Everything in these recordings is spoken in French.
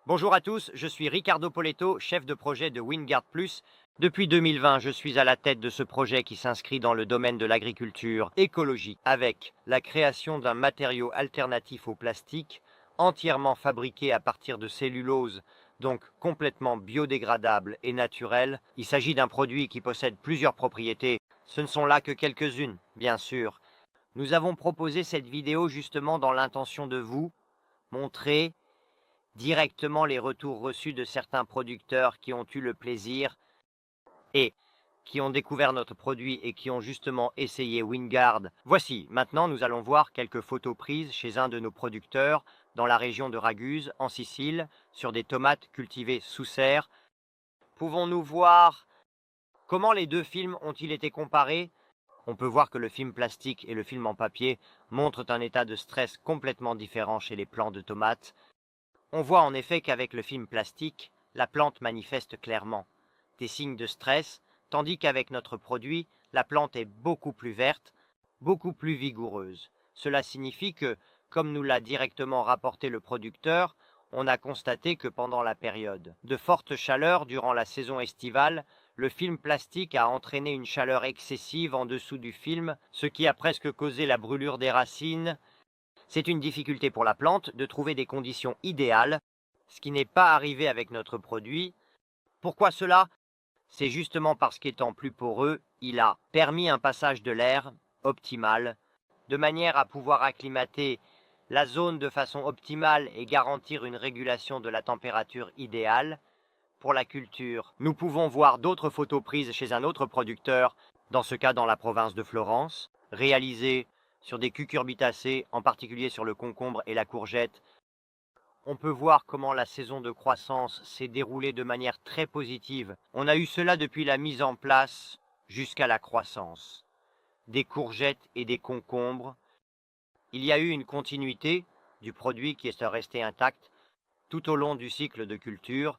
Bonjour à tous, je suis Ricardo Poletto, chef de projet de Wingard Plus. Depuis 2020, je suis à la tête de ce projet qui s'inscrit dans le domaine de l'agriculture écologique avec la création d'un matériau alternatif au plastique, entièrement fabriqué à partir de cellulose, donc complètement biodégradable et naturel. Il s'agit d'un produit qui possède plusieurs propriétés. Ce ne sont là que quelques-unes, bien sûr. Nous avons proposé cette vidéo justement dans l'intention de vous montrer directement les retours reçus de certains producteurs qui ont eu le plaisir et qui ont découvert notre produit et qui ont justement essayé Wingard. Voici, maintenant nous allons voir quelques photos prises chez un de nos producteurs dans la région de Raguse, en Sicile, sur des tomates cultivées sous serre. Pouvons-nous voir comment les deux films ont-ils été comparés? On peut voir que le film plastique et le film en papier montrent un état de stress complètement différent chez les plants de tomates. On voit en effet qu'avec le film plastique, la plante manifeste clairement des signes de stress, tandis qu'avec notre produit, la plante est beaucoup plus verte, beaucoup plus vigoureuse. Cela signifie que, comme nous l'a directement rapporté le producteur, on a constaté que pendant la période de forte chaleur durant la saison estivale, le film plastique a entraîné une chaleur excessive en dessous du film, ce qui a presque causé la brûlure des racines. C'est une difficulté pour la plante de trouver des conditions idéales, ce qui n'est pas arrivé avec notre produit. Pourquoi cela? C'est justement parce qu'étant plus poreux, il a permis un passage de l'air optimal, de manière à pouvoir acclimater la zone de façon optimale et garantir une régulation de la température idéale pour la culture. Nous pouvons voir d'autres photos prises chez un autre producteur, dans ce cas dans la province de Florence, réalisées sur des cucurbitacées, en particulier sur le concombre et la courgette. On peut voir comment la saison de croissance s'est déroulée de manière très positive. On a eu cela depuis la mise en place jusqu'à la croissance. Des courgettes et des concombres. Il y a eu une continuité du produit qui est resté intact tout au long du cycle de culture,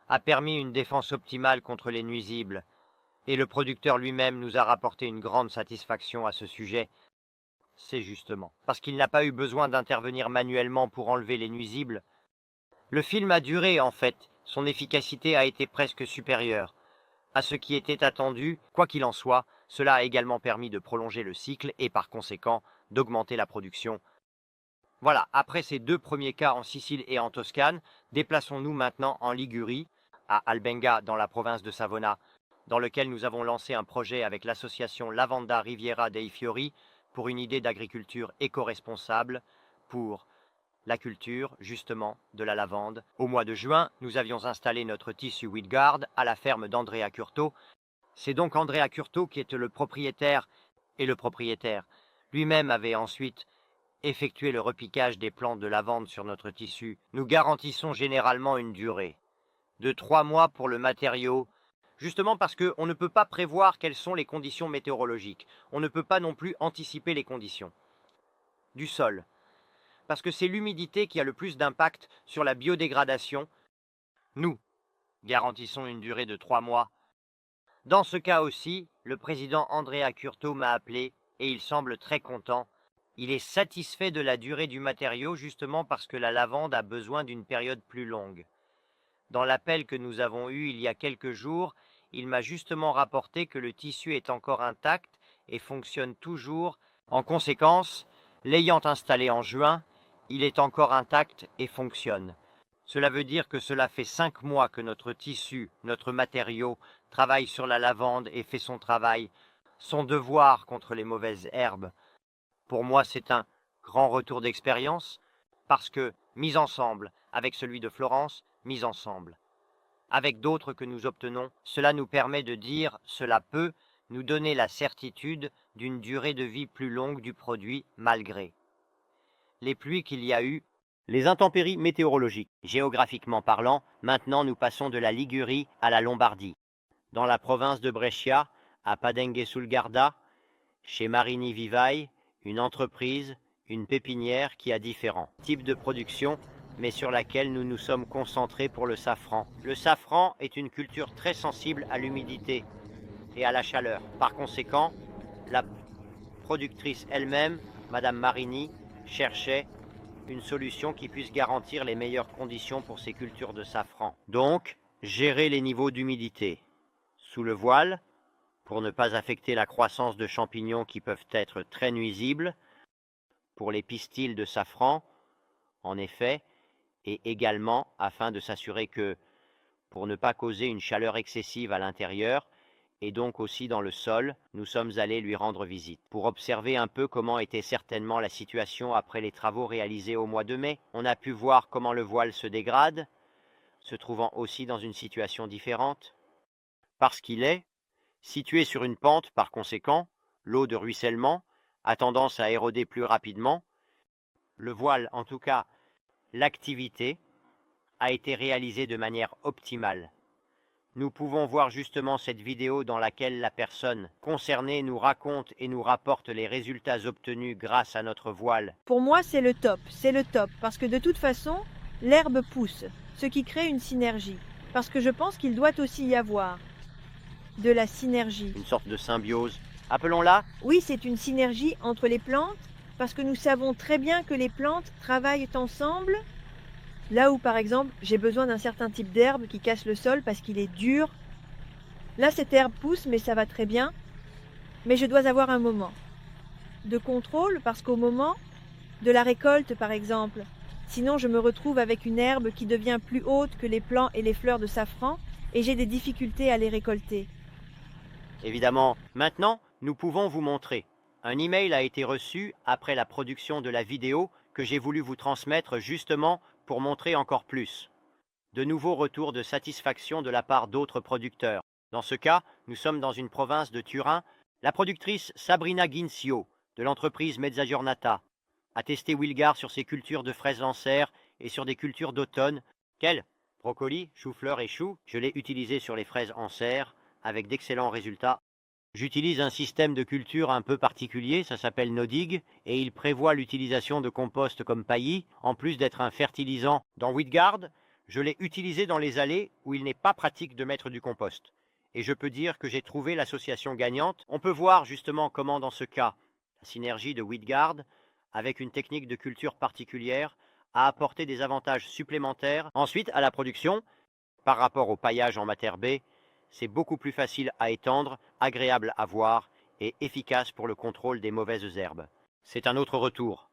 a permis une défense optimale contre les nuisibles. Et le producteur lui-même nous a rapporté une grande satisfaction à ce sujet. C'est justement parce qu'il n'a pas eu besoin d'intervenir manuellement pour enlever les nuisibles. Le film a duré en fait, son efficacité a été presque supérieure à ce qui était attendu. Quoi qu'il en soit, cela a également permis de prolonger le cycle et par conséquent d'augmenter la production. Voilà, après ces deux premiers cas en Sicile et en Toscane, déplaçons-nous maintenant en Ligurie, à Albenga dans la province de Savona, dans lequel nous avons lancé un projet avec l'association Lavanda Riviera dei Fiori pour une idée d'agriculture éco-responsable pour la culture, justement, de la lavande. Au mois de juin, nous avions installé notre tissu Wingard à la ferme d'Andrea Curto. C'est donc Andrea Curto qui était le propriétaire, et le propriétaire lui-même avait ensuite effectué le repiquage des plantes de lavande sur notre tissu. Nous garantissons généralement une durée de 3 mois pour le matériau, justement parce qu'on ne peut pas prévoir quelles sont les conditions météorologiques. On ne peut pas non plus anticiper les conditions du sol, parce que c'est l'humidité qui a le plus d'impact sur la biodégradation. Nous garantissons une durée de 3 mois. Dans ce cas aussi, le président Andrea Curto m'a appelé et il semble très content. Il est satisfait de la durée du matériau justement parce que la lavande a besoin d'une période plus longue. Dans l'appel que nous avons eu il y a quelques jours, il m'a justement rapporté que le tissu est encore intact et fonctionne toujours. En conséquence, l'ayant installé en juin, il est encore intact et fonctionne. Cela veut dire que cela fait 5 mois que notre tissu, notre matériau, travaille sur la lavande et fait son travail, son devoir contre les mauvaises herbes. Pour moi, c'est un grand retour d'expérience, parce que, mis ensemble, avec celui de Florence, mis ensemble, avec d'autres que nous obtenons, cela nous permet de dire, cela peut nous donner la certitude d'une durée de vie plus longue du produit malgré les pluies qu'il y a eu, les intempéries météorologiques. Géographiquement parlant, maintenant nous passons de la Ligurie à la Lombardie. Dans la province de Brescia, à Padengue sul Garda, chez Marini Vivaille, une entreprise, une pépinière qui a différents types de production, mais sur laquelle nous nous sommes concentrés pour le safran. Le safran est une culture très sensible à l'humidité et à la chaleur. Par conséquent, la productrice elle-même, Madame Marini, cherchait une solution qui puisse garantir les meilleures conditions pour ces cultures de safran. Donc, gérer les niveaux d'humidité sous le voile pour ne pas affecter la croissance de champignons qui peuvent être très nuisibles pour les pistils de safran, en effet, et également afin de s'assurer que, pour ne pas causer une chaleur excessive à l'intérieur, et donc aussi dans le sol, nous sommes allés lui rendre visite. Pour observer un peu comment était certainement la situation après les travaux réalisés au mois de mai, on a pu voir comment le voile se dégrade, se trouvant aussi dans une situation différente, parce qu'il est situé sur une pente, par conséquent, l'eau de ruissellement a tendance à éroder plus rapidement. Le voile, en tout cas, l'activité, a été réalisée de manière optimale. Nous pouvons voir justement cette vidéo dans laquelle la personne concernée nous raconte et nous rapporte les résultats obtenus grâce à notre voile. Pour moi, c'est le top, parce que de toute façon, l'herbe pousse, ce qui crée une synergie. Parce que je pense qu'il doit aussi y avoir de la synergie. Une sorte de symbiose. Appelons-la. Oui, c'est une synergie entre les plantes, parce que nous savons très bien que les plantes travaillent ensemble. Là où, par exemple, j'ai besoin d'un certain type d'herbe qui casse le sol parce qu'il est dur. Là, cette herbe pousse, mais ça va très bien. Mais je dois avoir un moment de contrôle, parce qu'au moment de la récolte, par exemple, sinon je me retrouve avec une herbe qui devient plus haute que les plants et les fleurs de safran, et j'ai des difficultés à les récolter. Évidemment, maintenant, nous pouvons vous montrer. Un email a été reçu après la production de la vidéo que j'ai voulu vous transmettre justement pour montrer encore plus. De nouveaux retours de satisfaction de la part d'autres producteurs. Dans ce cas, nous sommes dans une province de Turin. La productrice Sabrina Ginzio, de l'entreprise Mezzagiornata, a testé Wilgard sur ses cultures de fraises en serre et sur des cultures d'automne. Quels brocolis, chou-fleur et choux. Je l'ai utilisé sur les fraises en serre avec d'excellents résultats. J'utilise un système de culture un peu particulier, ça s'appelle Nodig, et il prévoit l'utilisation de compost comme paillis, en plus d'être un fertilisant. Dans Wheatgard, je l'ai utilisé dans les allées où il n'est pas pratique de mettre du compost. Et je peux dire que j'ai trouvé l'association gagnante. On peut voir justement comment dans ce cas, la synergie de Wheatgard, avec une technique de culture particulière, a apporté des avantages supplémentaires. Ensuite, à la production, par rapport au paillage en matière baie, c'est beaucoup plus facile à étendre, agréable à voir et efficace pour le contrôle des mauvaises herbes. C'est un autre retour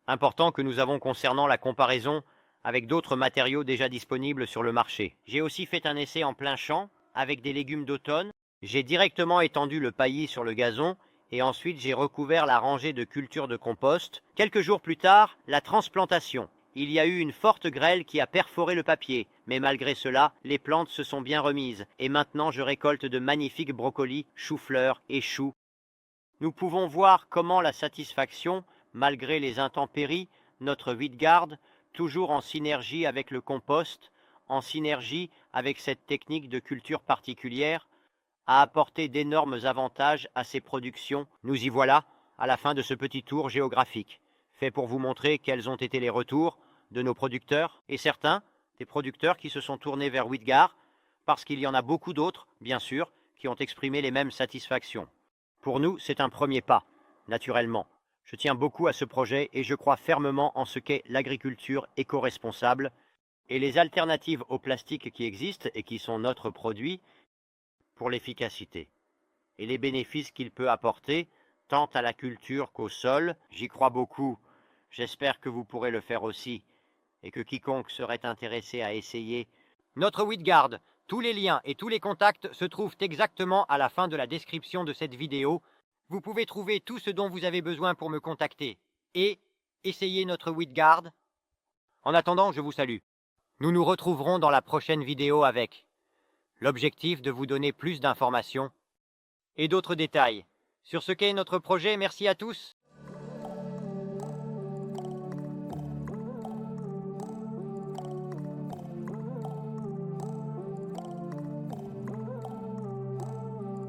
important que nous avons concernant la comparaison avec d'autres matériaux déjà disponibles sur le marché. J'ai aussi fait un essai en plein champ avec des légumes d'automne. J'ai directement étendu le paillis sur le gazon et ensuite j'ai recouvert la rangée de cultures de compost. Quelques jours plus tard, la transplantation. Il y a eu une forte grêle qui a perforé le papier, mais malgré cela, les plantes se sont bien remises, et maintenant je récolte de magnifiques brocolis, choux-fleurs et choux. Nous pouvons voir comment la satisfaction, malgré les intempéries, notre Wheatgard, toujours en synergie avec le compost, en synergie avec cette technique de culture particulière, a apporté d'énormes avantages à ses productions. Nous y voilà, à la fin de ce petit tour géographique, fait pour vous montrer quels ont été les retours de nos producteurs, et certains, des producteurs qui se sont tournés vers Wheatgard, parce qu'il y en a beaucoup d'autres, bien sûr, qui ont exprimé les mêmes satisfactions. Pour nous, c'est un premier pas, naturellement. Je tiens beaucoup à ce projet et je crois fermement en ce qu'est l'agriculture éco-responsable et les alternatives au plastique qui existent et qui sont notre produit pour l'efficacité et les bénéfices qu'il peut apporter tant à la culture qu'au sol. J'y crois beaucoup. J'espère que vous pourrez le faire aussi et que quiconque serait intéressé à essayer. Notre Wheatgard, tous les liens et tous les contacts se trouvent exactement à la fin de la description de cette vidéo. Vous pouvez trouver tout ce dont vous avez besoin pour me contacter et essayer notre Wheatgard. En attendant, je vous salue. Nous nous retrouverons dans la prochaine vidéo avec l'objectif de vous donner plus d'informations et d'autres détails sur ce qu'est notre projet. Merci à tous.